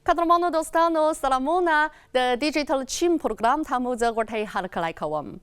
قدرمنو دوستانو سلامونه د ډیجیټل چین پروګرام ته مو زه غوټۍ هرکلی کوم.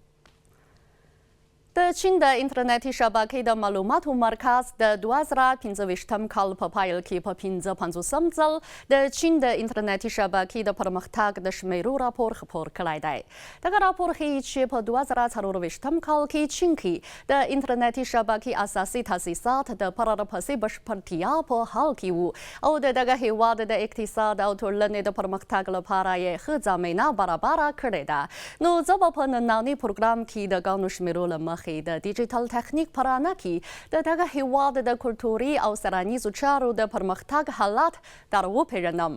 د چین د انټرنیټي شبکې د معلوماتو مرکز د 2015 کال په پایل کې په 55م ځل د چین د انټرنیټي شبکې د پرمختګ د شمیرو راپور خپور کړی دی. دغه راپور ښیي چې په 2024 کال کې چین کې د انټرنیټي شبکې اساسي تاسیسات د پرلپسې بشپړتیا په حال کې وو او د دغه هیواد د اقتصاد او ټولنې د پرمختګ لپاره یې ښه زمینه برابره کړې ده. نو زه به په ننني پروګرام کې د ګڼو شمیرو له مخې د ډیجیټل تخنیک په رڼا کې د دغه هیواد د کولتوري او سیلانیزو چارو د پرمختګ حالات در وپېژنم.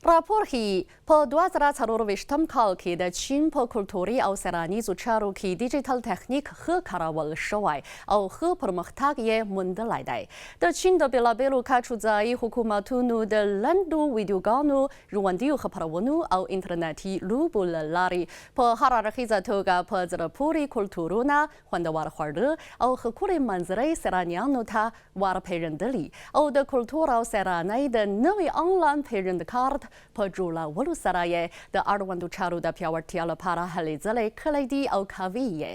راپور ښیي په 2024 کال کې د چین په کولتوري او سیلانیزو چارو کې ډیجیټل تخنیک ښه کارول شوی او ښه پرمختګ یې موندلی دی. د چین د بېلابېلو کچو ځایي حکومتونو د لنډو ویډیوګانو ژوندیو خپرونو او انټرنیټي لوبو له لارې په هر اړخیزه توګه په زړه پورې کلتورونه، خوندور خواړه او ښکلې منظرې سیلانیانو ته ورپېژندلي او د کلتور او سیلانۍ د نوي آنلاین پیژند کارت په جوړولو سره یې د اړوندو چارو د پیاوړتیا لپاره هلې ځلې کړی دي او کوي یې.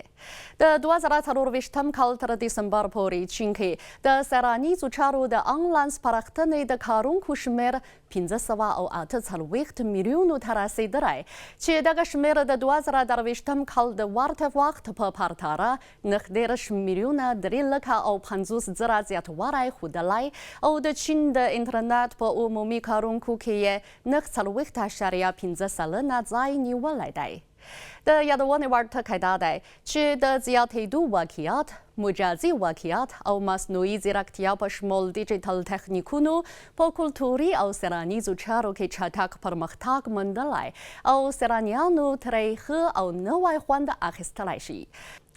د 2024 کال تر دسمبر پورې چین کې د سیلانیزو چارو د آنلاین سپارښتنې د کارونکو شمېر 548 میلیونو ته رسېدلی چې دغه شمېر د 2023 کال د ورته وخت په پرتله 19 میلیونه 350 زره زیاتوالی ښودلی او د چین د انټرنیټ په عمومي کارونکو کې یې 9.5 سلنه ځای نیولی دی. د یادونې وړ ټکی دا دی چې د زیاتېدو واقعیت، مجازي واقعیت او مصنوعي ځیرکتیا په شمول ډیجیټل تخنیکونو په کلتوري او سیلانیزو چارو کې چټک پرمختګ موندلی او سیلانیانو ترې ښه او نوی خوند اخیستلی شي.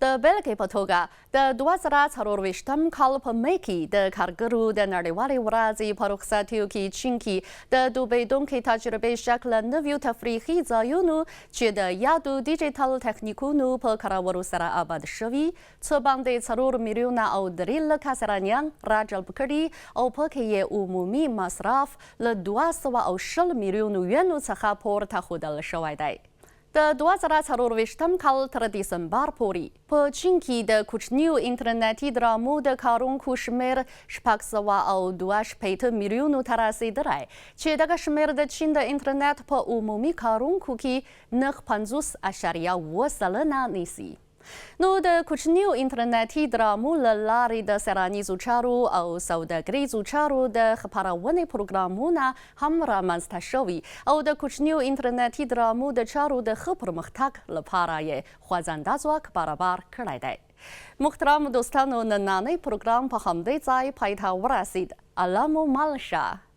د بېلګې په توګه د 2024 کال په می کې د کارګرو د نړیوالې ورځې په رخصتیو کې چین کې د دوبیدونکې تجربې شکله نویو تفریحي ځایونو چې د یادو ډیجیټل تخنیکونو په کارولو سره آباد شوي څه باندې 4 میلیونه او 3 لکه سیلانیان راجلب کړي او پکې یې عمومي مصرف له 220 میلیونو ینو څخه پورته ښودل شوی دی. د 2024 کال تر دسمبر پورې په چین کې د کوچنیو انټرنیټي ډرامو د کارونکو شمېر 602 میلیونو ته رسېدلی چې دغه شمېر د چین د انټرنیټ په عمومي کارونکو کې 50.7 سلنه نیسي. نو د کوچنیو انټرنیټي ډرامو له لارې د سیلانیزو چارو او سوداګریزو چارو د خپرونې پروګرامونه هم رامنځته شوي او د کوچنیو انټرنیټي ډرامو د چارو د ښه پرمختګ لپاره یې خوځنده ځواک برابر کړی دی. محترم دوستانو، نننی پروګرام په همدې ځای پای ته ورسید. الله مو مل شه.